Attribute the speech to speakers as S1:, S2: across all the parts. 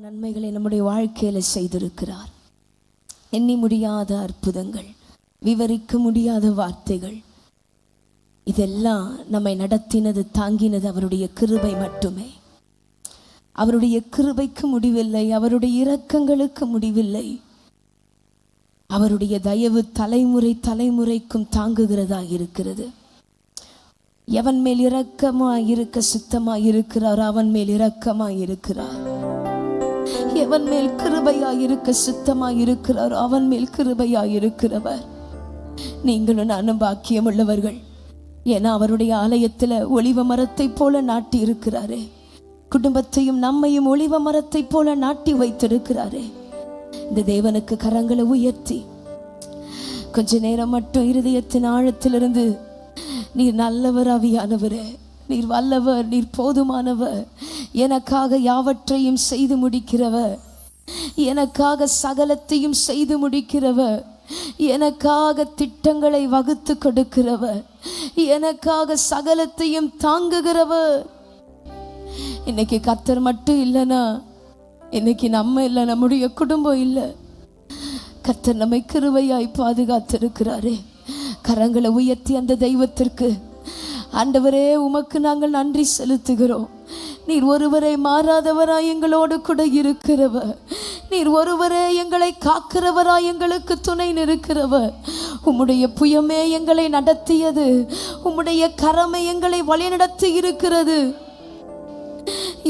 S1: நன்மைகளை நம்முடைய வாழ்க்கையில செய்திருக்கிறார். எண்ணி முடியாத அற்புதங்கள், விவரிக்க முடியாத வார்த்தைகள், இதெல்லாம் நம்மை நடத்தினது, தாங்கினது அவருடைய கிருபை மட்டுமே. அவருடைய கிருபைக்கு முடிவில்லை, அவருடைய இரக்கங்களுக்கு முடிவில்லை. அவருடைய தயவு தலைமுறை தலைமுறைக்கும் தாங்குகிறதாக இருக்கிறது. எவன் மேல் இரக்கமாய் இருக்க சித்தமாய் இருக்கிறார் அவன் மேல் இரக்கமாய் இருக்கிறார். எவன் மேல் கிருபையாய் இருக்க சித்தமாய் இருக்கிறார் அவன் மேல் கிருபையாய் இருக்கிறவர். நீங்களும் நானும் பாக்கியம் உள்ளவர்கள். ஏன்னா அவருடைய ஆலயத்தில் ஒலிவ மரத்தை போல நாட்டி இருக்கிறாரே, குடும்பத்தையும் நம்மையும் ஒலிவ மரத்தை போல நாட்டி வைத்திருக்கிறாரே. இந்த தேவனுக்கு கரங்களை உயர்த்தி கொஞ்ச நேரம் மட்டும் இருதயத்தின் ஆழத்திலிருந்து, நீர் நல்லவர் ஆவியானவரே, நீர் வல்லவர், நீர் போதுமானவர், எனக்காக யாவற்றையும் செய்து முடிக்கிறவர், எனக்காக சகலத்தையும் செய்து முடிக்கிறவர், எனக்காக திட்டங்களை வகுத்து கொடுக்கிறவர், எனக்காக சகலத்தையும் தாங்குகிறவர். இன்னைக்கு கர்த்தர் மட்டும் இல்லைன்னா, இன்னைக்கு நம்ம இல்லை, நம்முடைய குடும்பம் இல்லை. கர்த்தர் நம்மை கிருபையாய் பாதுகாத்திருக்கிறாரே. கரங்களை உயர்த்தி அந்த தெய்வத்திற்கு, ஆண்டவரே உமக்கு நாங்கள் நன்றி செலுத்துகிறோம். நீர் ஒருவரை மாறாதவராய் எங்களோடு கூட இருக்கிறவர், நீர் ஒருவரே எங்களை காக்கிறவராய் எங்களுக்கு துணை நிற்கிறவர். உம்முடைய புயமே எங்களை நடத்தியது, உம்முடைய கரமே எங்களை வழிநடத்தி இருக்கிறது.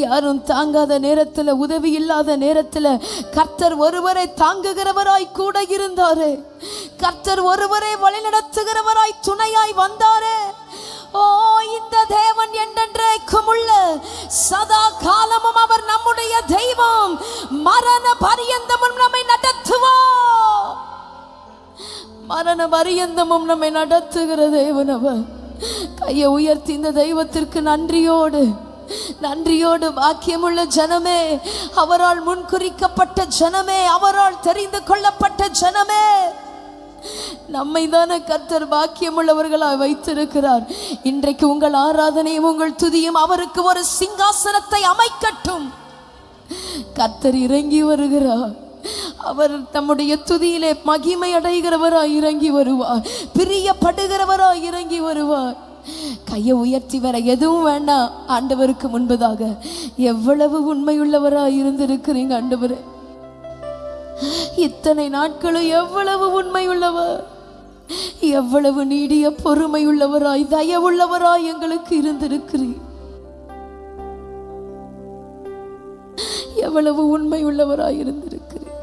S1: யாரும் தாங்காத நேரத்தில், உதவி இல்லாத நேரத்தில் கர்த்தர் ஒருவரை தாங்குகிறவராய் கூட இருந்தாரே, கர்த்தர் ஒருவரை வழிநடத்துகிறவராய் துணையாய் வந்தாரே. ஓ, இந்த தேவன் என்றென்றைக்கும் உள்ள சதா காலமும் அவர் நம்முடைய தெய்வம். மரண பரியந்தமும் நம்மை நடத்துவார், மரண பரியந்தமும் நம்மை நடத்துகிற தேவன் அவர். கையை உயர்த்தி இந்த தெய்வத்திற்கு நன்றியோடு பாக்கியமுள்ள ஜனமே, அவரால் முன்குறிக்கப்பட்ட ஜனமே, அவரால் தெரிந்து கொள்ளப்பட்ட ஜனமே, நம்மை தானே கர்த்தர் பாக்கியமுள்ளவர்களாய் வைத்திருக்கிறார். இன்றைக்கு உங்கள் ஆராதனையும் உங்கள் துதியும் அவருக்கு ஒரு சிங்காசனத்தை அமைக்கட்டும். கர்த்தர் இறங்கி வருகிறார். அவர் நம்முடைய துதியிலே மகிமை அடைகிறவராய் இறங்கி வருவார், பிரியப்படுகிறவராய் இறங்கி வருவார். கையை உயர்த்தி வர எதுவும் வேண்டாம். ஆண்டவருக்கு முன்பதாக எவ்வளவு உண்மையுள்ளவராய் இருந்திருக்கிறீங்க ஆண்டவரே. இத்தனை நாட்களும் எவ்வளவு உண்மையுள்ளவர், எவ்வளவு நீடிய பொறுமையுள்ளவராய் தயவுள்ளவராய் எங்களுக்கு இருந்திருக்கிறீர். எவ்வளவு உண்மையுள்ளவராய் இருந்திருக்கிறீர்.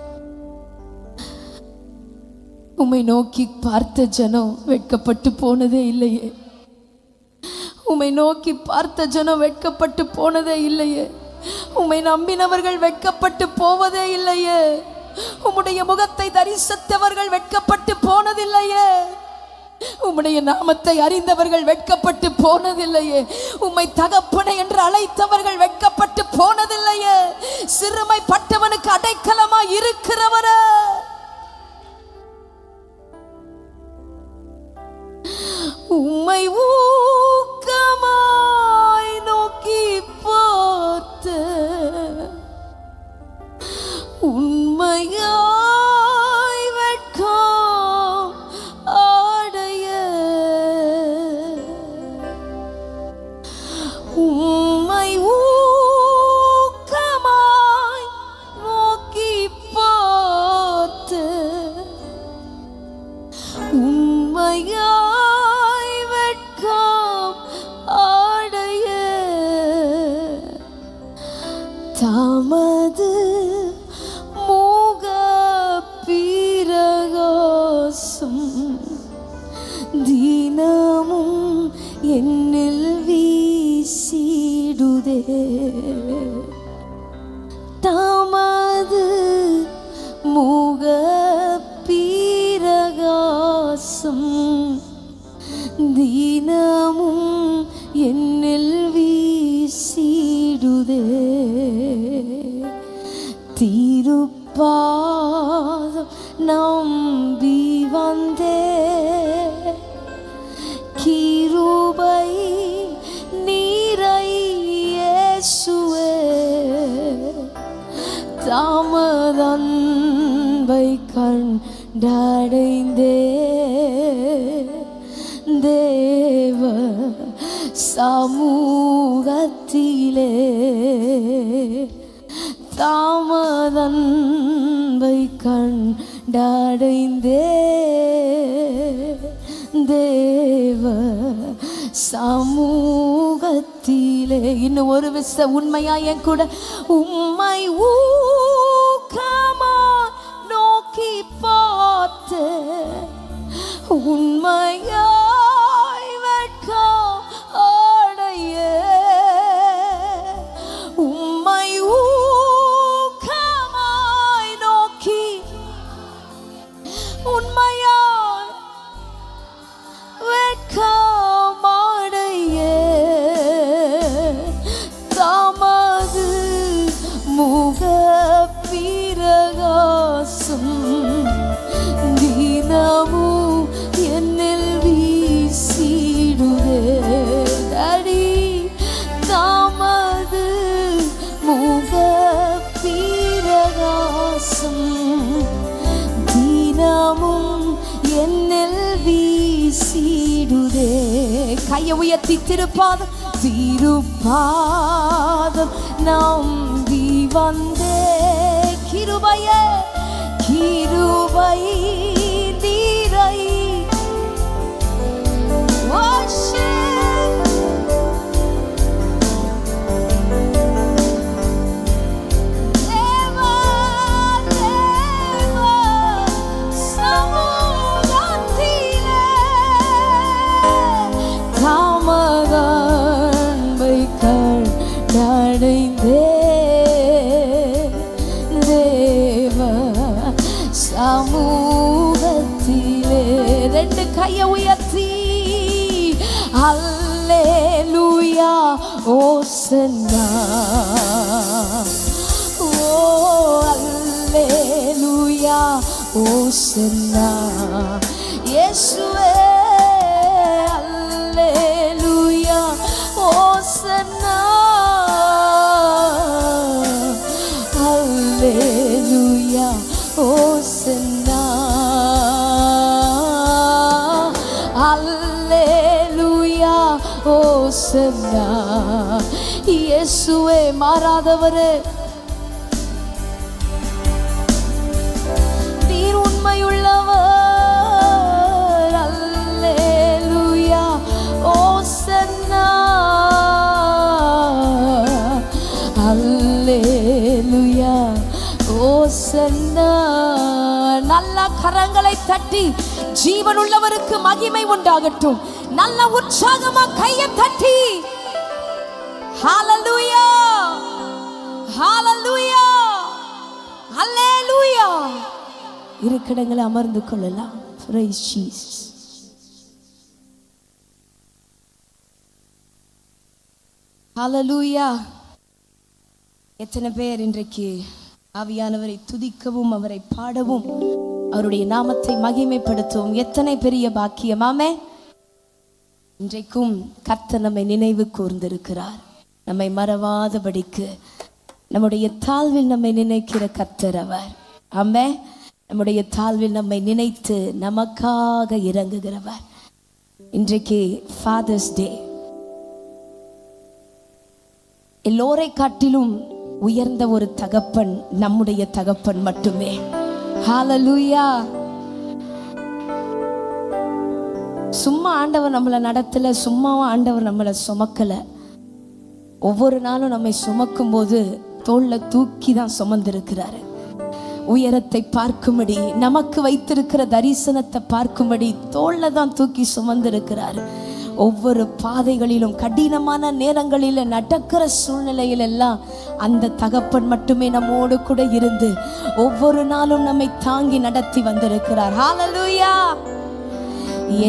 S1: உம்மை நோக்கி பார்த்த ஜனம் வெட்கப்பட்டு போனதே இல்லையே, உம்மை நோக்கி பார்த்த ஜனம் வெட்கப்பட்டு போனதே இல்லையே, உம்மை நம்பினவர்கள் வெட்கப்பட்டு போவதே இல்லையே, உம்முடைய முகத்தை தரிசித்தவர்கள் வெட்கப்பட்டு போனதில்லையே, உம்முடைய நாமத்தை அறிந்தவர்கள் வெட்கப்பட்டு போனதில்லையே, உம்மை தகப்பனை என்று அழைத்தவர்கள் வெட்கப்பட்டு போனதில்லையே, சிறுமைப்பட்டவனுக்கு அடைக்கலமாய் இருக்கிறவரே, உம்மை ஊக்கமாய் நோக்கி பார்த்து உண்மையாய் வெட்கம் ஆடைய, உம்மை ஊக்கமாய் நோக்கி பார்த்து உண்மையாய் தமது முக பிரகாசம் தினமும் என்னில் வீசிடுதே, தமது முக பிரகாசம் தினமும் என்னில் வீசிடுதே. திருப்பாதம் நம்பி வந்தே, கிருபை நீரை இயேசுவே, தாமதன்பை கண்டடைந்தே தேவ சமூகத்திலே தாமதன்பை கண்டடைந்தே தேவ சமூகத்திலே. இன்னும் ஒரு விச உண்மையா என் கூட உம்மை ஊக்கமா நோக்கி பார்த்து உண்மையாய் வெட்கம் அடைய உம்மை ஊக்கமாய் நோக்கி உண்மையாய் வெட்கம் அடைய தமது முக பிரகாசம் தினமும் என்னில் வீசிடுதே. அடி தமது முக பிரகாசம் தினமும் என்னில் வீசிடுதே. கையை உயர்த்தி திருப்பாதம் திருப்பாதம் நம்பி வந்தே கிருபையே கிருபை நீரை சமூகத்திலே. ரெண்டு கையை உயர்த்தி அல்லேலூயா ஓசன்னா ஓ அல்லேலூயா ஓசன்னா இயேசுவே அல்லேலூயா ஓசன்னா அல்லேலூயா ஓசன்னா அல்லேலூயா ஓசன்னா. இயேசுவே மாறாதவரே நீர் உண்மையுள்ளவர். அல்லேலூயா ஓசன்னா அல்லேலூயா ஓசன்னா. நல்ல கரங்களை தட்டி ஜீவன் உள்ளவருக்கு மகிமை உண்டாகட்டும். நல்ல உற்சாகமா கையை தட்டி ஹalleluya ஹalleluya ஹalleluya. இருக்கிடங்களை அமர்ந்து கொள்ளலாம். praise Jesus. ஹalleluya. எத்தனை பேர் இன்றைக்கு ஆவியானவரை துதிக்கவும் அவரை பாடவும் அவருடைய நாமத்தை மகிமைப்படுத்தவும் எத்தனை பெரிய பாக்கியம். ஆமென். இன்றைக்கும் கர்த்தர் நம்மை நினைவு கூர்ந்திருக்கிறார். நம்மை மறவாதபடிக்கு நம்முடைய தாழ்வில் நம்மை நினைக்கிற கர்த்தர் அவர். ஆமென். நம்முடைய தாழ்வில் நம்மை நினைத்து நமக்காக இறங்குகிறவர். இன்றைக்கு ஃபாதர்ஸ் டே. எல்லோரை காட்டிலும் உயர்ந்த ஒரு தகப்பன் நம்முடைய தகப்பன் மட்டுமே. ஹalleluya. சும்மா ஆண்டவர் நம்மளை நடத்தல, சும்மாவும் ஆண்டவர் நம்மளை சுமக்கல. ஒவ்வொரு நாளும் நம்மை சுமக்கும் போது தோள்ல தூக்கி தான் சுமந்திருக்கிறாரு. உயரத்தை பார்க்கும்படி, நமக்கு வைத்திருக்கிற தரிசனத்தை பார்க்கும்படி தோள்ல தான் தூக்கி சுமந்திருக்கிறாரு. ஒவ்வொரு பாதைகளிலும் கடினமான நேரங்களில் நடக்கிற சூழ்நிலையில் எல்லாம் அந்த தகப்பன் மட்டுமே நம்மோடு கூட இருந்து ஒவ்வொரு நாளும் நம்மை தாங்கி நடத்தி வந்திருக்கிறார். ஹalleluya.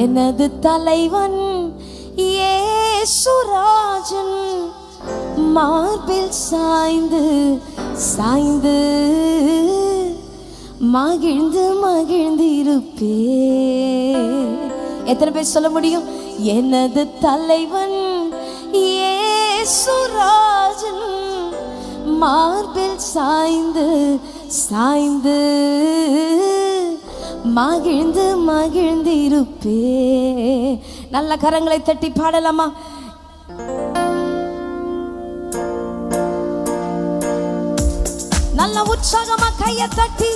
S1: எனது தலைவன் இயேசுராஜன் மார்பில் சாய்ந்து சாய்ந்து மகிழ்ந்து மகிழ்ந்து இருப்பே. எத்தனை பேர் சொல்ல முடியும்? எனது தலைவன் இயேசுராஜன் மார்பில் சாய்ந்து சாய்ந்து மகிழ்ந்து மகிழ்ந்து இருப்பே. நல்ல கரங்களை தட்டி பாடலாமா? நல்ல உற்சாகமா கையை தட்டி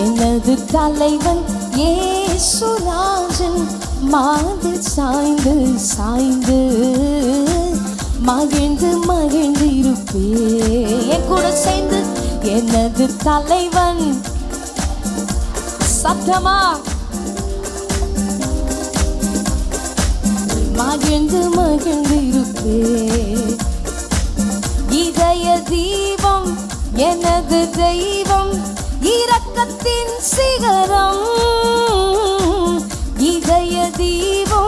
S1: எனது தலைவன் இயேசுராஜன் மார்பில் சாய்ந்து சாய்ந்து மகிழ்ந்து மகிழ்ந்து இருப்பே. என் கூட சேர்ந்து எனது தலைவன் சத்தமா மகிழ்ந்து மகிழ்ந்து இருப்பே. இதய தீபம் எனது தெய்வம் இரக்கத்தின் சிகரம். இதய தீபம்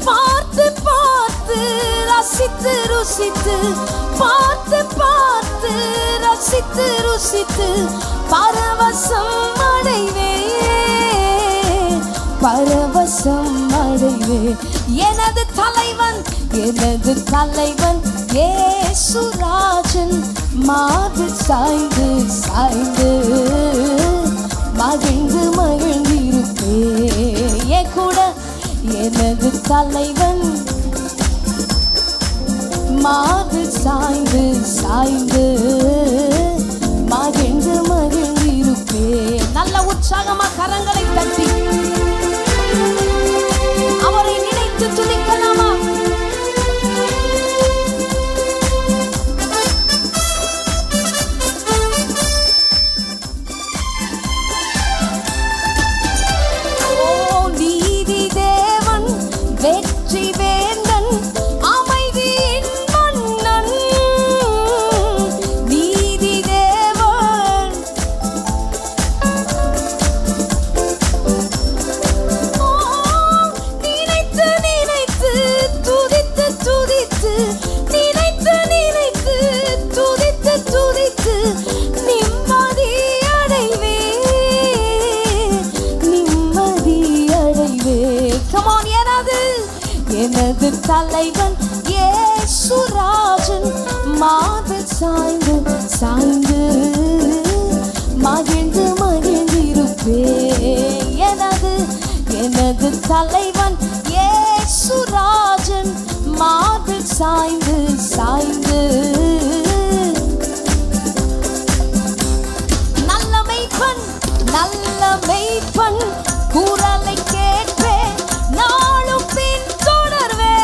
S1: பார்த்து பார்த்து ரசித்து ருசித்து பார்த்து பார்த்து ரசித்து ருசித்து பரவசம் அடைவே பரவசம் அடைவே. எனது தலைவன் எனது தலைவன் இயேசுராஜன் மார்பில் சாய்ந்து சாய்ந்து மகிழ்ந்து மகிழ்ந்து இருப்பே. என் கூட எனது தலைவன் மார்பில் சாய்ந்து சாய்ந்து மகிழ்ந்து மகிழ்ந்து இருப்பே. நல்ல உற்சாகமா கரங்களை தட்டி அவரை நினைத்து துதிக்கலாமா? நீதி தேவன் வெற்றி வேந்தன் அமைதியின் மன்னன். நீதி தேவன் நினைத்து நினைத்து துதித்து துதித்து நினைத்து நினைத்து துதித்து துதித்து நிம்மதி அடைவே நிம்மதி அடைவே. Come on, எனது தலைவன் இயேசுராஜன் மார்பில் சாய்ந்து சாய்ந்து மகிழ்ந்து மகிழ்ந்து இருப்பே. எனது தலைவன் இயேசுராஜன் மார்பில் சாய்ந்து சாய்ந்து. நல்ல மெய்ப்பன் குரலை கேட்பே நாளும் பின் தொடர்வே.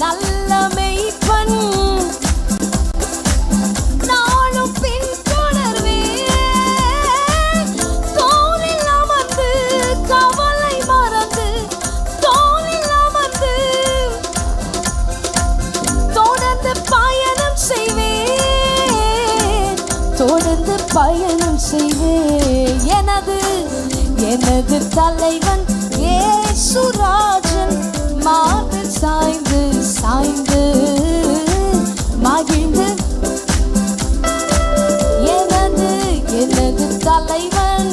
S1: நல்ல மெய்ப்பன் நாளும் பின் தொடர்வே. தோளில் அமர்ந்து கவலை மறந்து தோளில் அமர்ந்து தொடர்ந்து பயணம் செய்வேன் தொடர்ந்து பயணம் செய்வேன். எனது தலைவன் இயேசுராஜன் மார்பில் சாய்ந்து சாய்ந்து மகிழ்ந்து. எனது தலைவன்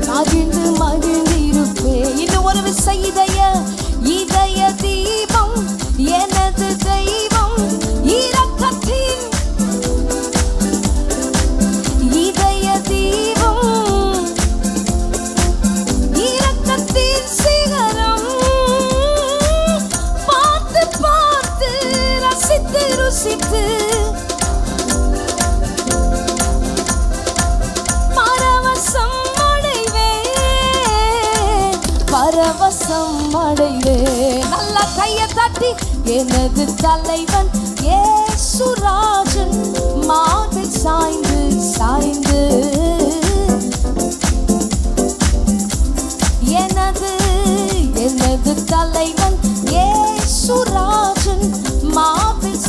S1: மகிழ்ந்து மகிழ்ந்து இருப்பே. இன்னும் ஒரு விசை இதய தீபம் எனது தெய்வம் இரக்கத்தின் இதய தீபம் இரக்கத்தின் சிகரம். பார்த்து பார்த்து ரசித்து ருசித்து பரவசம் அடைவே பரவசம் அடைவே. நல்ல கையை தட்டி எனது தலைவன் இயேசுராஜன் மார்பில் சாய்ந்து சாய்ந்து எனது தலைவன் இயேசுராஜன் மார்பில்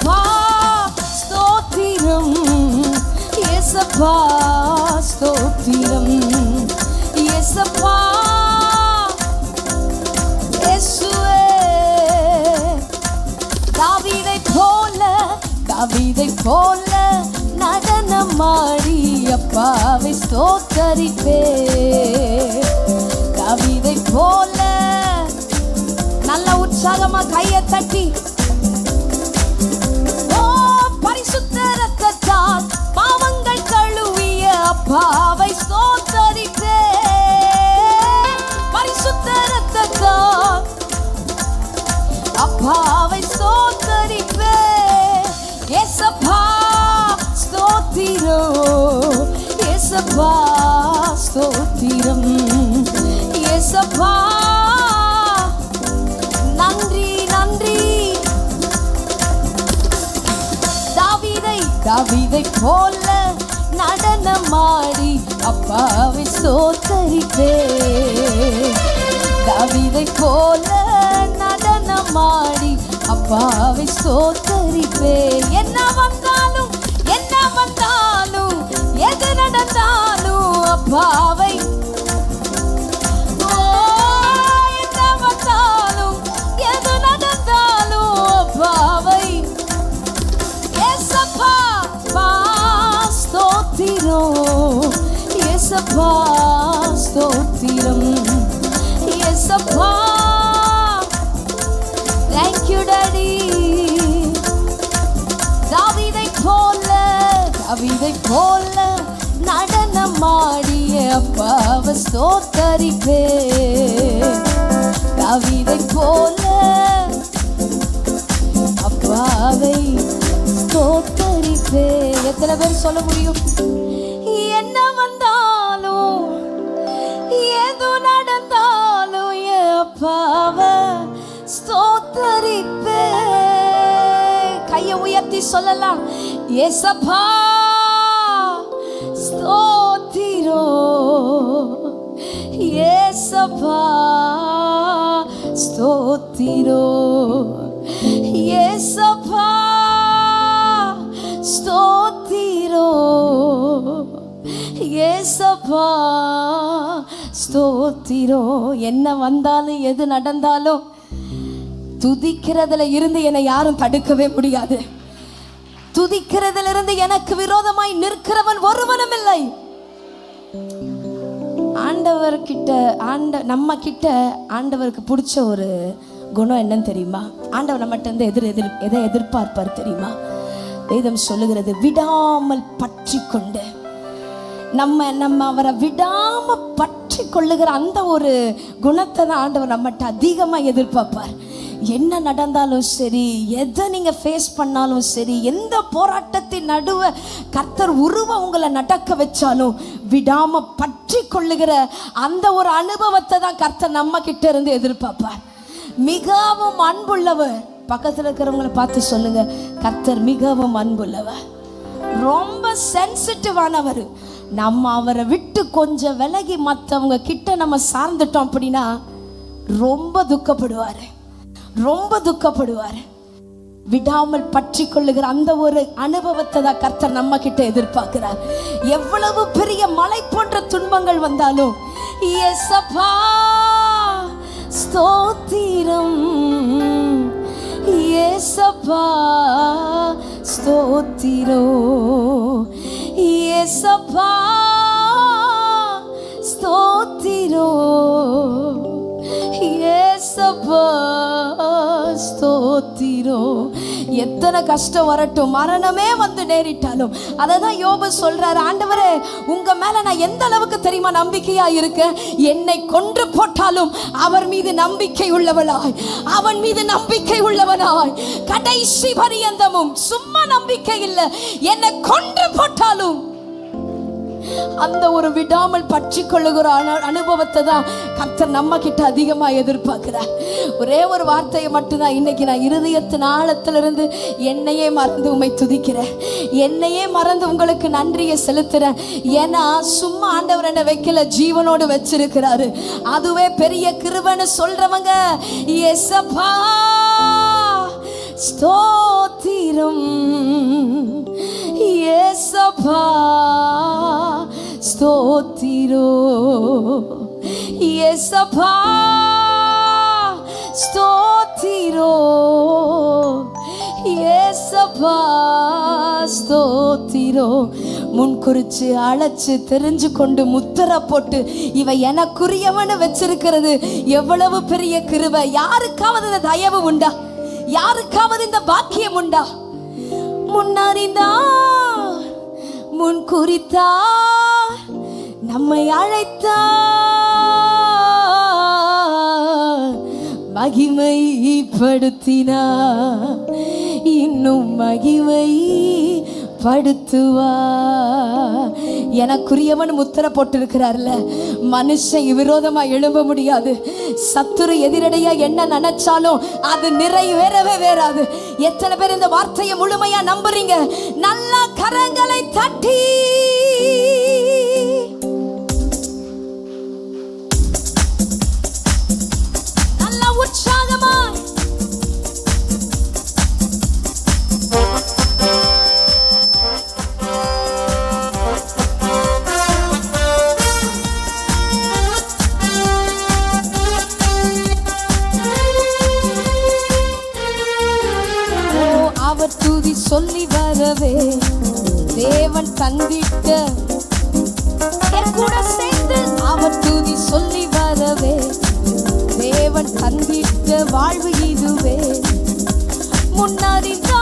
S1: ஏசப்பா ஸ்தோத்திரம், ஏசப்பா ஸ்தோத்திரம், ஏசப்பா இயேசுவே. தாவீதை போல நடனமாடி அப்பாவை ஸ்தோத்தரிப்பே. தாவீதை போல நல்ல உற்சாகமா கையை தட்டி, பரிசுத்த இரத்தத்தால் பாவங்கள் கழுவிய அப்பாவை ஸ்தோத்தரிப்பே. பரிசுத்த இரத்தத்தால் அப்பாவை ஸ்தோத்தரிப்பே. ஏசப்பா ஸ்தோத்திரம், ஏசப்பா ஸ்தோத்திரம், ஏசப்பா நன்றி நன்றி. தாவீதை போல நடனமாடி அப்பாவை ஸ்தோத்தரிப்பே. தாவீதை போல நடனமாடி அப்பாவை ஸ்தோத்தரிப்பே. என்ன வந்தாலும் எது நடந்தாலும் அப்பாவை, என்ன வந்தாலும் எது நடந்தாலும் அப்பாவை. ஏசப்பா ஸ்தோத்திரம், ஏசப்பா ஸ்தோத்திரம், ஏசப்பா. Thank you daddy. தாவீதை போல நடனமாடிய அப்பாவை ஸ்தோத்தரிப்பே. தாவீதை போல அப்பாவை ஸ்தோத்தரிப்பே. எத்தனை பேர் சொல்ல முடியும்? என்ன வந்தாலும் எது நடந்தாலும் அப்பாவை ஸ்தோத்தரிப்பே. கையை உயர்த்தி சொல்லலாம், ஏசப்பா ஸ்தோத்திரம், ஏசப்பா ஸ்தோத்திரம், ஏசப்பா ஸ்தோத்திரம், ஏசப்பா ஸ்தோத்திரம். என்ன வந்தாலும் எது நடந்தாலும் துதிக்கிறதுல இருந்து என்னை யாரும் தடுக்கவே முடியாது. துதிக்கிறதுல இருந்து எனக்கு விரோதமாய் நிற்கிறவன் ஒருவனும் இல்லை. நம்ம கிட்ட ஆண்டவருக்கு பிடிச்ச ஒரு குணம் என்னன்னு தெரியுமா? ஆண்டவர் நம்மகிட்ட இருந்து எதை எதிர்பார்ப்பார் தெரியுமா? வேதம் சொல்லுகிறது, விடாமல் பற்றி கொண்டு நம்ம அவரை விடாம பற்றி கொள்ளுகிற அந்த ஒரு குணத்தை தான் ஆண்டவர் நம்மகிட்ட அதிகமாக எதிர்பார்ப்பார். என்ன நடந்தாலும் சரி, எதை நீங்கள் ஃபேஸ் பண்ணாலும் சரி, எந்த போராட்டத்தின் நடுவே கர்த்தர் உங்களை நடக்க வச்சாலும் விடாம பற்றி கொள்ளுகிற அந்த ஒரு அனுபவத்தை தான் கர்த்தர் நம்ம கிட்ட இருந்து எதிர்பார்ப்பார். மிகவும் அன்புள்ளவர். பக்கத்தில் இருக்கிறவங்களை பார்த்து சொல்லுங்க, கர்த்தர் மிகவும் அன்புள்ளவர், ரொம்ப சென்சிட்டிவானவர். நம்ம அவரை விட்டு கொஞ்சம் விலகி மற்றவங்க கிட்ட நம்ம சார்ந்துட்டோம் அப்படின்னா ரொம்ப துக்கப்படுவார், ரொம்ப துக்கப்படுவார். விடாமல் பற்றி கொள்ளுகிற அந்த ஒரு அனுபவத்தை தான் கர்த்தர் நம்ம கிட்ட எதிர்பார்க்கிறார். எவ்வளவு பெரிய மலை போன்ற துன்பங்கள் வந்தாலும் ஏசப்பா ஸ்தோத்திரம், ஏசப்பா ஸ்தோத்திரம், ஏசப்பா ஸ்தோத்திரம், ஏசப்பா ஸ்தோத்திரம். எத்தனை கஷ்டம் வரட்டும், மரணமே வந்து நேரிட்டாலும் அதை தான் யோபு சொல்றாரு, ஆண்டவரே உங்க மேல நான் எந்த அளவுக்கு தெரியுமா நம்பிக்கையா இருக்கேன், என்னை கொன்று போட்டாலும் அவர் மீது நம்பிக்கை உள்ளவனாய், அவன் மீது நம்பிக்கை உள்ளவனாய் கடைசி பரியந்தமும். சும்மா நம்பிக்கை இல்லை, என்னை கொன்று போட்டாலும் அந்த ஒரு விடாமல் பற்றி கொள்ளுகிற அனுபவத்தை தான் கர்த்தர் நம்ம கிட்ட அதிகமா எதிர்பார்க்கிறார். ஒரே ஒரு வார்த்தையை மட்டும்தான் இன்னைக்கு நான் இருதயத்தின் ஆழத்திலிருந்து என்னையே மறந்து உம்மை துதிக்கிறேன், என்னையே மறந்து உங்களுக்கு நன்றியை செலுத்துறேன். ஏன்னா சும்மா ஆண்டவர் என்ன வைக்கல, ஜீவனோடு வச்சிருக்கிறாரு. அதுவே பெரிய கிருபைன்னு சொல்றவங்க ஏசப்பா ஸ்தோத்திரம் இயேசப்பா ஸ்தோத்திரோ இயேசப்பா ஸ்தோத்திரோ இயேசப்பா ஸ்தோத்திரோ. முன்குறிச்சு அழைச்சு தெரிஞ்சு கொண்டு முத்திரை போட்டு இவ எனக்குரியவனு வச்சிருக்கிறது எவ்வளவு பெரிய கிருபை. யாருக்காவது இந்த தயவு உண்டா? யாருக்காவது இந்த பாக்கியம் உண்டா? முன்னறிந்தா முன் குறித்தா நம்மை அழைத்தா மகிமைப்படுத்தினா இன்னும் மகிமை படுத்துவா. எனக்குரியவன் முத்திரை போட்டிருக்கிறார்ல, மனுஷன் விரோதமா எழும்ப முடியாது. சத்துரு எதிரடையா என்ன நினைச்சாலும் அது நிறைவேறவே வேறாது. எத்தனை பேர் இந்த வார்த்தையை முழுமையா நம்புறீங்க? நல்ல கரங்களை தட்டி நல்ல உற்சாகமா துதி சொல்லி வரவே தேவன் தந்திட்ட கூட சேர்ந்து அவர் துதி சொல்லி வரவே தேவன் தந்திட்ட வாழ்வு இதுவே. முன்னறிந்தா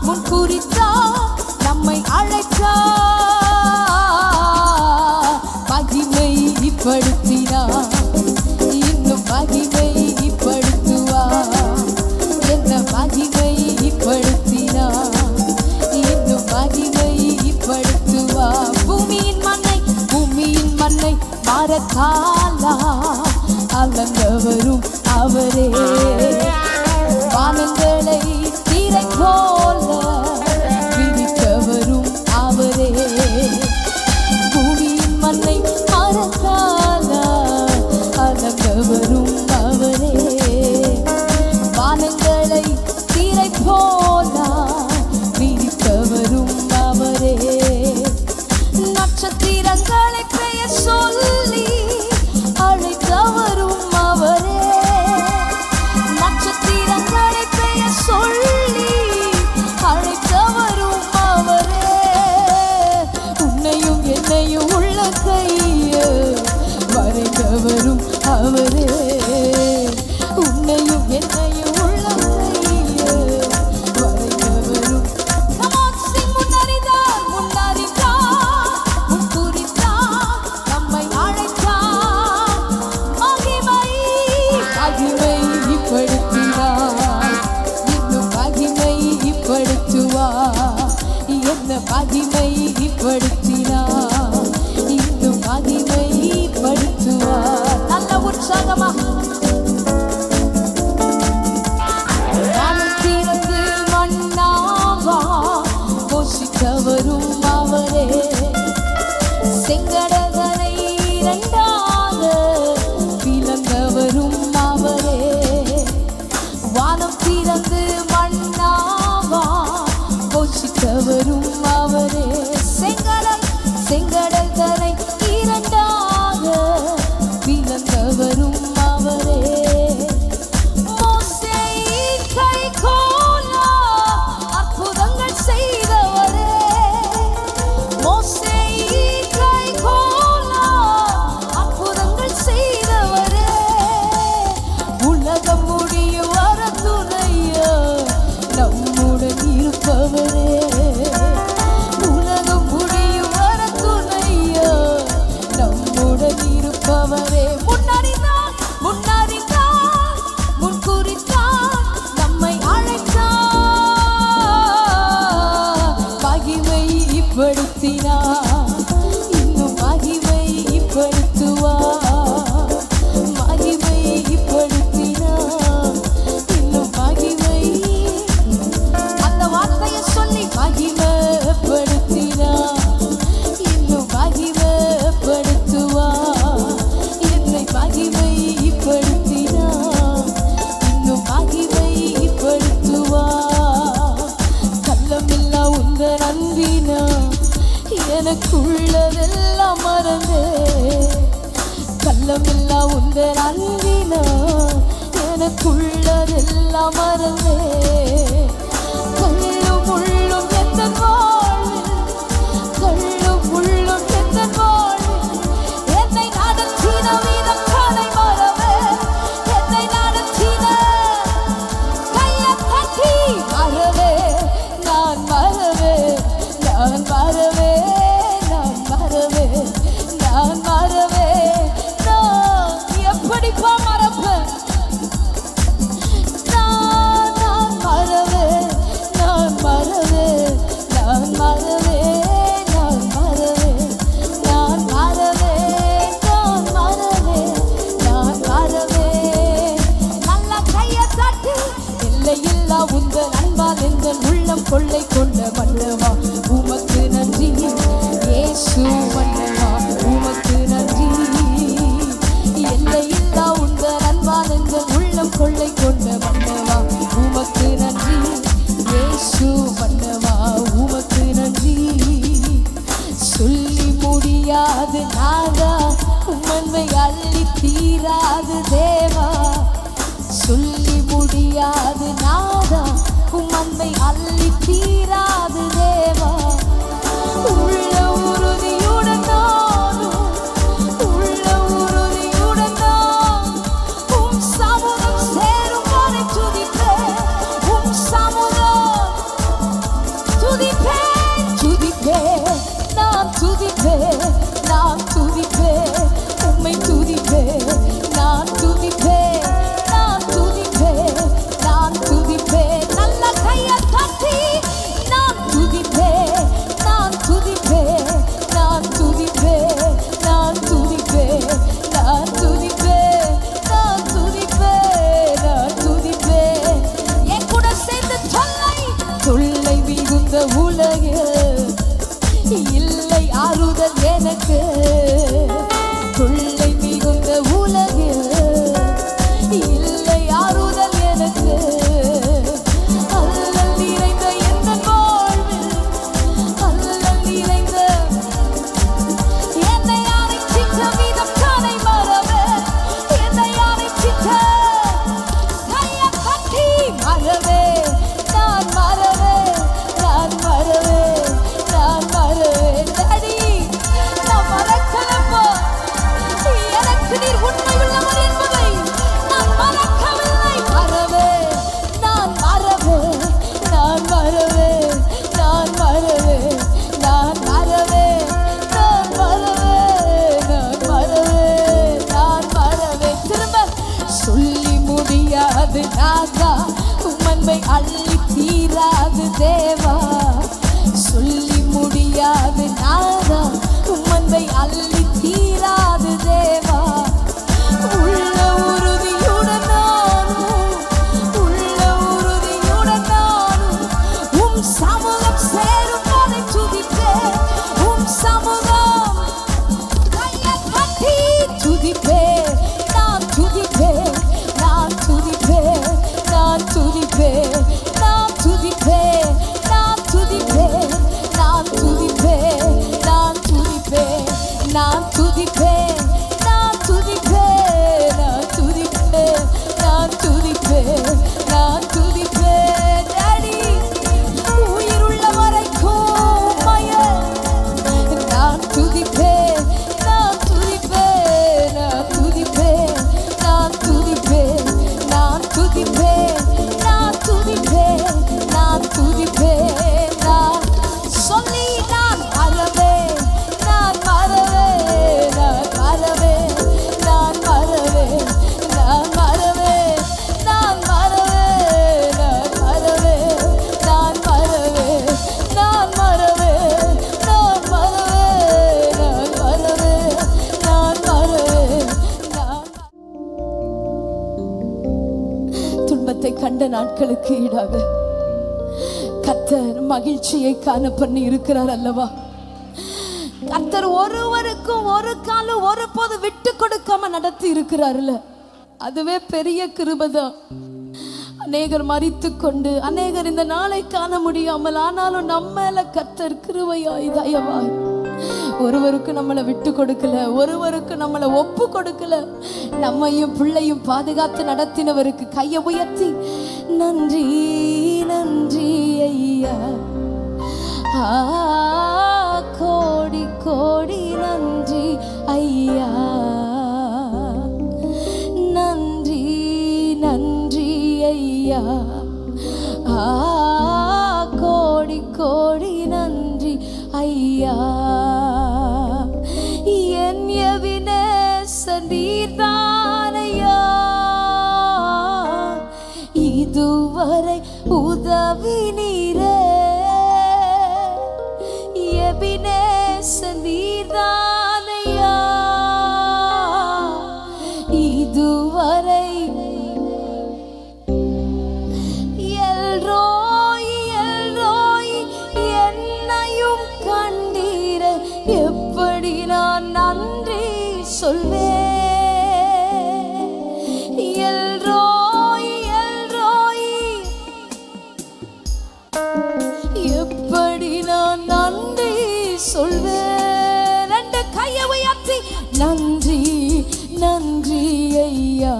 S1: முன் குறித்தா நம்மை அழைத்தா மகிமை படுத்தினா இன்னும் மகிமை படுத்துவா. என்ன மகிமை படுத்தினா இன்னும் மகிமை படுத்துவா. பூமியின் மண்ணை மரக்காலா அளந்தவரும் அவரே. வானங்களை தீரை போல விரித்தவரும் அவரே. பூமியின் மண்ணை மரக்காலா அளந்தவரும் அவரே. வானங்களை தீரை போல விரித்தவரும் அவரே. நட்சத்திரங்களை பெயர் சொல்லி அழைத்தவரும் அவரே. நட்சத்திரங்களை பெயர் சொல்லி அழைத்தவரும் அவரே. உன்னையும் என்னையும் உள்ள கைய வரைந்தவரும் அவரே. உன்னையும் என்னையும் உள்ள கைய வரைந்தவரும். முன்னறிந்தா முன் குறித்தா நம்மை அழைத்தா மகிமை படுத்தினார் இன்னும் மகிமை படுத்துவா. என்ன மகிமை படுத்தினா இன்னும் மகிமை படுத்துவா. நல்ல உற்சாகமா போஷித்தவரும் அவரே. செங்கடலை இரண்டாக பிளந்தவரும் அவரே. வானம் திறந்து மண்ணாவா போஷித்தவரும் அவரே. செங்கடலை இரண்டாக பிளந்தவரும் அவரே. உலகம் முடியும் வர துணையா நம்முடன் இருப்பவரே. முன்னறிந்தா முன் குறித்தா நம்மை அழைத்தா மகிமை படுத்தினா இன்னும் மகிமை படுத்துவா. மகிமை படுத்தினா இன்னும் மகிமை. அந்த வார்த்தையை சொல்லி மகிமைப்படுத்தினா இன்னும் மகிமைப்படுத்துவா. என்னை மகிமைப்படுத்தினா இன்னும் மகிமைப்படுத்துவா. எனக்குள்ளதெல்லாம் மறந்தே கள்ளமில்லா உந்தன் அன்பினா எனக்குள்ளதெல்லாம் மறந்தே கள்ளும் உள்ளும் எந்த வாழ்வில் கள்ளும் உள்ளும் எந்த வாழ்வில் என்னை நடத்தின வீதம் காலை மறவே என்னை நடத்தின கையை தட்டி மறவே நான் மறவே நான் மறவே நான் மறவே நான் மறவே நான் எப்படிப்பா மறப்பேன் நான் மறவே நான் மறவே நான் மறவே நான் மறவே நான் மறவே நான் மறவே நான் மறவே நல்ல கையை தட்டி எல்லையில்லா உந்தன் அன்பால் எங்கள் உள்ளம் கொள்ளை கொண்ட மன்னவா உமக்கு நன்றி இயேசு மன்னவா உமக்கு நன்றி எல்லையில்லா உந்தன் அன்பால் எங்கள் உள்ளம் கொள்ளை கொண்ட மன்னவா உமக்கு நன்றி இயேசு மன்னவா உமக்கு நன்றி சொல்லி முடியாது நாதா உம்மை அள்ளி தீராது தேவா சொல்லி முடியாது நாதா உம்மை அள்ளி தீராது தேவா உள்ள உறுதியுடன் நானும் உள்ள உறுதியுடன் நான் உம் சமூகம் சேரும் வரை துதிப்பேன் உம் சமூகம் துதிப்பேன் துதிப்பேன் நான் துதிப்பேன் நான் துதிப்பேன் உம்மை துதிப்பேன் நான் துதிப்பேன் நான் துதிப்பேன் நான் துதிப்பேன் நல்ல கையை தட்டி நான் துதிப்பேன் நான் துதிப்பேன் நான் துதிப்பேன் நான் துதிப்பேன் நான் துதிப்பேன் நான் துதிப்பேன் நான் துதிப்பேன் என் கூட சேர்ந்து தொல்லை மிகுந்த உலகில் இல்லை ஆறுதல் எனக்கு தொல்லை மிகுந்த உலகில் இல்லை ஆறுதல் எனக்கு அல்லல் நிறைந்த எந்த வாழ்வில் அல்லல் நிறைந்த என்னை அழைச்சிட்ட வீதம் காலை மறவே என்னை அழைச்சிட்ட கையை தட்டி மறவே நான் மறவே நான் மறவே நான் மறவே டாடி நான் மறக்கலப்பா எனக்கு நீர் உண்மை உள்ளவர் என்பதை நான் மறக்கவில்லை மறவே நான் மறவே நான் மறவே நான் மறவே நான் மறவே நான் மறவே நான் மறவே நான் மறவே திரும்ப சொல்லி முடியாது நாதா உம்மை அள்ளி தீராது தேவா சொல்லி முடியாது நாதா உம்மை அள்ளி தீராது தேவா உள்ள உறுதியுடன் நானும் உள்ள உறுதியுடன் நானும் உம் சமூகம் சேரும் வரை துதிப்பேன் உம் சமூகம் கையை தட்டி துதிப்பேன் நான் துதிப்பேன் நான் துதிப்பேன் நான் துதிப்பேன் நான் துதிப்பேன் நான் துதிப்பேன் நான் துதிப்பேன் நான் துதிப்பேன் நான் துதிப்பேன் நான் துதிப்பேன் நான் துதிப்பேன் நான் துதிப்பேன் நான் துதிப்பேன் டாடி உயிருள்ள வரைக்கும் உம்மையே நான் துதிப்பேன் நான் துதிப்பேன் நான் துதிப்பேன் நான் துதிப்பேன் நான் துதிப்பேன் நான் துதிப்பேன் நான் துதிப்பேன் நான் சொல்லி நான் மறவே நான் மறவே நான் மறவே நான் மறவே நான் மறவே நான் மறவே நான் மறவே நான் மறவே நான் மறவே நான் மறவே நான் மறவே நான் துன்பத்தை கண்ட நாட்களுக்கு ஈடாக கர்த்தர் மகிழ்ச்சியை காண பண்ணி இருக்கிறார் அல்லவா கர்த்தர் ஒருவருக்கும் ஒரு காலம் ஒருபோது விட்டு கொடுக்காம நடத்தி இருக்கிறார்ல அதுவே பெரிய கிருபைதான் அநேகர் மரித்து கொண்டு அநேகர் இந்த நாளை காண முடியாமல் ஆனாலும் நம்ம மேல கர்த்தர் கிருபையாய் தயவாய் ஒருவருக்கு நம்மளை விட்டு கொடுக்கல, ஒருவருக்கு நம்மளை ஒப்பு கொடுக்கல. நம்மையும் பிள்ளையும் பாதுகாத்து நடத்தினவருக்கு கையை உயர்த்தி நன்றி நன்றி ஐயா, கோடி கோடி நன்றி ஐயா, நன்றி நன்றி ஐயா, கோடி கோடி நன்றி ஐயா. என் எபினேசர் நீர்தானையா, இதுவரை உதவி நீரே. எபினேசர் நீர்தானையா, இதுவரை. எல்ரோய் எல்ரோய் என்னையும் கண்டீர, எப்படி நான் நன்றி சொல்வேன். எல்ரோய் எல்ரோய் எப்படி நான் நன்றி சொல்வேன். ரெண்டு கையை உயர்த்தி நன்றி நன்றி ஐயா,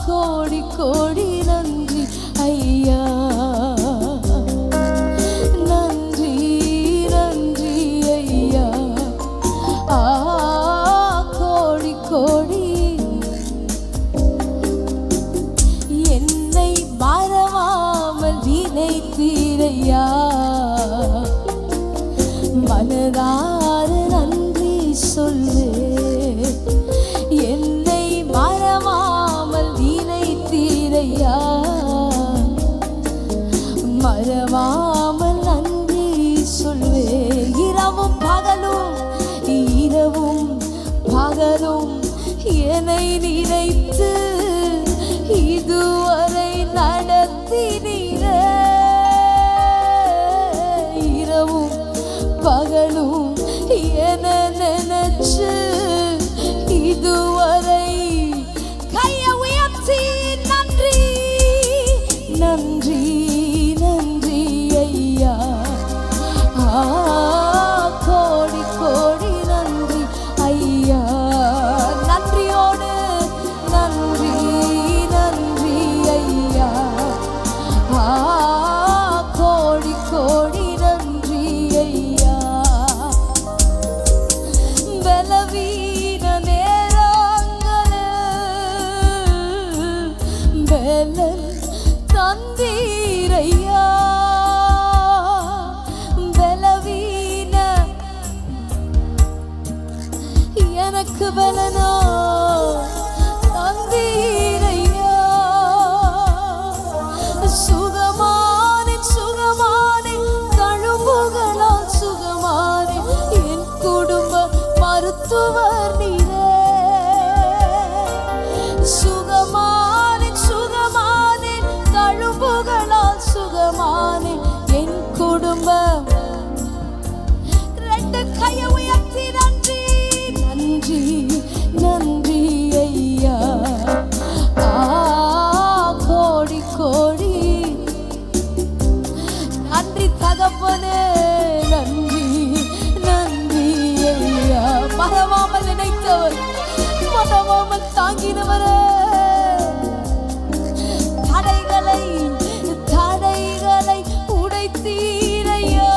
S1: கோடி கோடி நன்றி ஐயா, நன்றி நன்றி ஐயா, கோடி கோடி. என்னை மறவாமல் நினைத்தீரையா, மனதார நன்றி சொல்வே. என்னை மறவாமல் நினைத்தீரையா, மறவாமல் நன்றி சொல்வே. இரவும் பகலும் இரவும் பகலும் என்னை நினைத்து இதுவரை நடத்தினீரே. இரவும் பகலும் என நினைச்சு இதுவரை கையை உயர்த்தி நன்றி நன்றி நன்றி ஐயா, கோடி கோடி நன்றி ஐயா. நன்றியோடு நன்றி நன்றி ஐயா, கோடி கோடி நன்றி ஐயா. பலவீன நேரங்களில் பலன் தந்தீரையா, பலவீன எனக்கு பலனோ தந்தீரையா. சுகமானே சுகமானே தழும்புகளால் சுகமானே, என் குடும்ப மருத்துவர் நீரே. சுகமானே சுகமானே தழும்புகளால் சுகமானே, என் குடும்பம். ரெண்டு கையை உயர்த்தி நன்றி நன்றி நன்றி ஐயா, கோடி கோடி நன்றி தகப்பனே, நன்றி நன்றி ஐயா. மறவாமல் நினைத்தவர், மறவாமல் தாங்கினவரே. தடைகளை தடைகளை உடைத்தீரையா,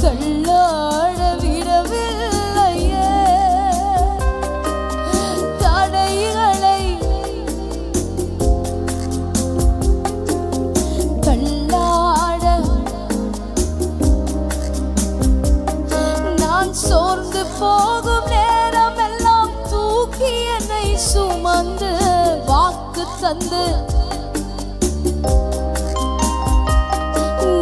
S1: கள்ளாட விடவில்லையே. தடைகளை கள்ளாட நான் சோர்ந்து போகும் நேரம் எல்லாம் தூக்கி என்னை சுமந்து வாக்கு தந்து.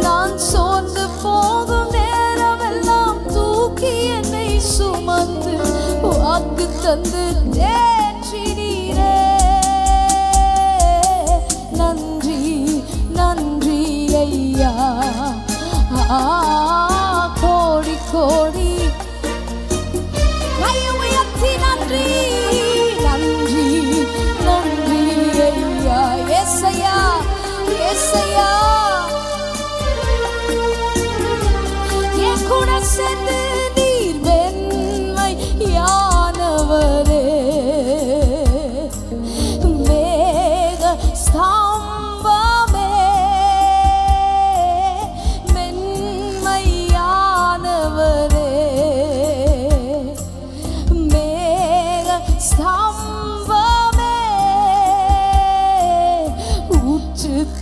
S1: நான் சோர்ந்து போகும் நேரம் எல்லாம் தூக்கி என்னை சுமந்து வாக்கு தந்து தேற்றினீரே. நன்றி நன்றி ஐயா, கோடி கோடி கையை உயர்த்தி நன்றி நன்றி நன்றி ஐயா.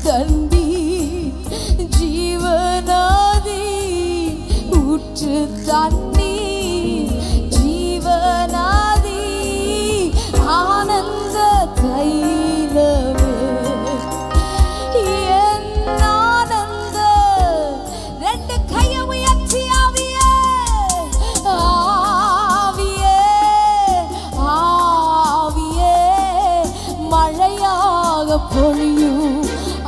S1: தண்ணி ஜீவனாதி ஊற்று தண்ணி ஜீவனாதி ஆனந்த தைலமே என் ஆனந்த ரெண்டு கையை உயர்த்தி ஆவியே ஆவியே ஆவியே மழையாக பொழியும்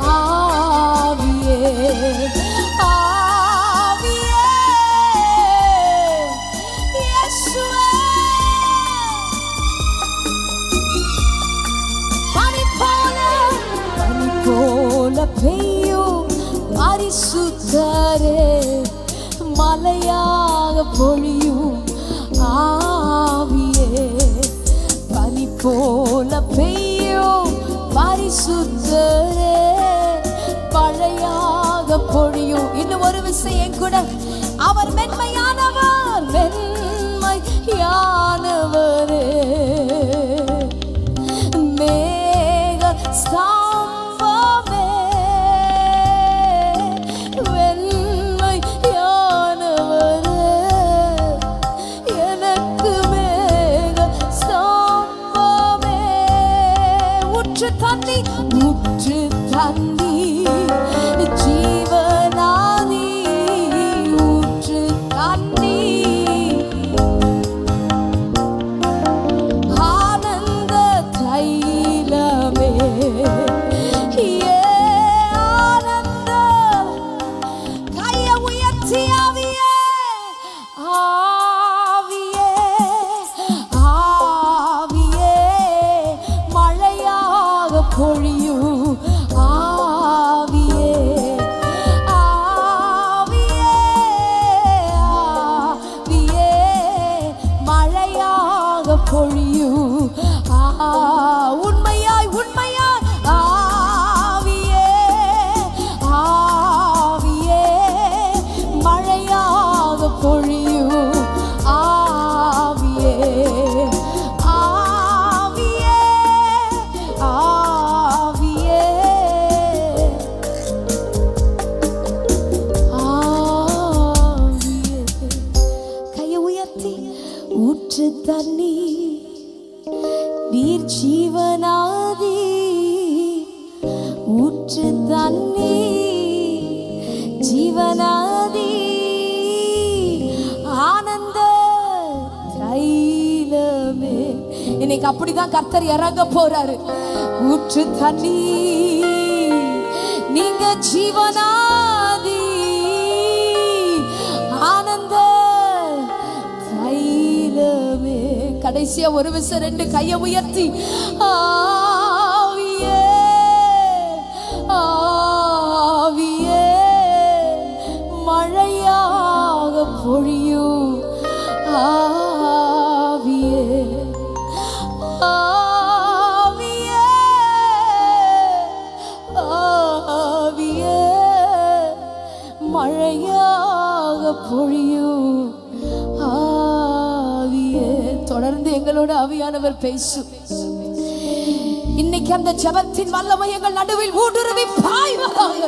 S1: ஆவியே ஆவியே இயேசுவே பனி போல பெய்யும் பரிசுத்தரே மலையாக பொழியும் ஆவியே பனி போல பெய்யும் பரிசுத்தரே மழையாக பொழியும். இன்னும் ஒரு விஷயம் கூட, அவர் மென்மையானவர் மென்மையானவரே மேக ஸ்தம்பமே வெண்மையானவரே எனக்கு மேக ஸ்தம்பமே ஊற்று தண்ணி ஊற்று தண்ணி ஜீவனாதி ஊற்று தண்ணி ஆனந்த தைலமே ஆனந்த கையை உயர்த்தி ஆவியே ஆவியே ஆவியே மழையாக பொழியும் ஆவியே ஆவியே ஆவியே மழையாக பொழியும் உண்மையாய் உண்மையாய் ஆவியே ஆவியே மழையாக பொழியும் ஆவியே ஆவியே ஆவியே ஆவியே கையை உயர்த்தி ஊற்று தண்ணி நீர் ஜீவனாதி ஊற்று தண்ணி ஜீவனாதி ஆனந்த தைலமே. இன்னைக்கு அப்படிதான் கர்த்தர் இறங்க போறாரு. ஊற்று தண்ணி நீங்க ஜீவனாதி ஆனந்த தைலமே. கடைசியா ஒரு விஷயம் ரெண்டு கையை உயர்த்தி ஆவியே ஆவியே மழையாக பொழியும் ஆவியே ஆவியே ஆவியே மழையாக பொழியும் ஆவியே. தொடர்ந்து எங்களோட ஆவியானவர் பேசும். இன்னைக்கு அந்த ஜெபத்தின் வல்லமை எங்கள் நடுவில் ஊடுருவி பாய்வதாக.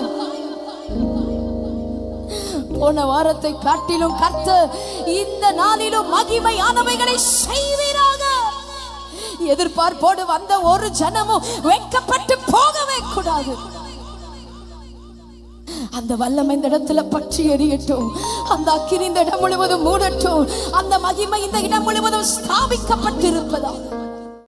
S1: போன வாரத்தை காட்டிலும் கர்த்தர் இந்த நாளிலும் மகிமையானவைகளை செய்வீராக. எதிர்பார்ப்போடு வந்த ஒரு ஜனமும் வெட்கப்பட்டு போகவே கூடாது. அந்த வல்லமை இந்த இடத்துல பற்றி எரியட்டும். அந்த அக்கினி இந்த இடம் முழுவதும் மூடட்டும். அந்த மகிமை இந்த இடம் முழுவதும் ஸ்தாபிக்கப்பட்டிருப்பதாக.